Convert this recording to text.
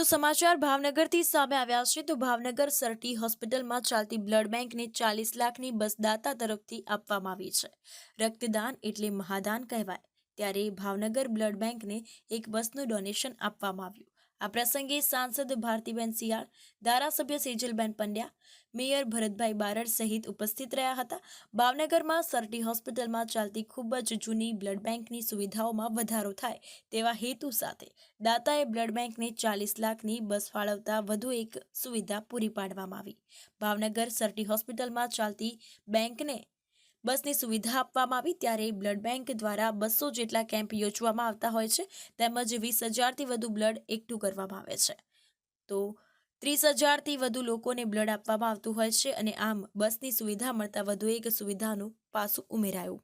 તો સમાચાર ભાવનગરથી સામે આવ્યા છે તો ભાવનગર સરટી હોસ્પિટલમાં ચાલતી બ્લડ બેંકને 40 લાખની બસ દાતા તરફથી આપવામાં આવી છે। રક્તદાન એટલે મહાદાન કહેવાય, ત્યારે ભાવનગર બ્લડ બેંકને એક બસનું ડોનેશન આપવામાં આવ્યું। આ પ્રસંગે સાંસદ ભારતીબેન સિયાળ, ધારાસભ્ય સેજલબેન પંડ્યા, મેયર ભરતભાઈ બારડ સહિત ઉપસ્થિત રહ્યા હતા। ભાવનગરમાં સરટી હોસ્પિટલમાં ચાલતી ખૂબ જ જૂની બ્લડ બેંકની સુવિધાઓમાં વધારો થાય તેવા હેતુ સાથે દાતાએ બ્લડ બેંકને 40 લાખની બસ ફાળવતા વધુ એક સુવિધા પૂરી પાડવામાં આવી। ભાવનગર સરટી હોસ્પિટલમાં ચાલતી બેંકને બસની સુવિધા આપવામાં આવી, ત્યારે બ્લડ બેંક દ્વારા 200 જેટલા કેમ્પ યોજવામાં આવતા હોય છે, તેમજ 20,000થી વધુ બ્લડ એકઠું કરવામાં આવે છે। તો 30,000થી વધુ લોકોને બ્લડ આપવામાં આવતું હોય છે અને આમ બસની સુવિધા મળતા વધુ એક સુવિધાનું પાસું ઉમેરાયું।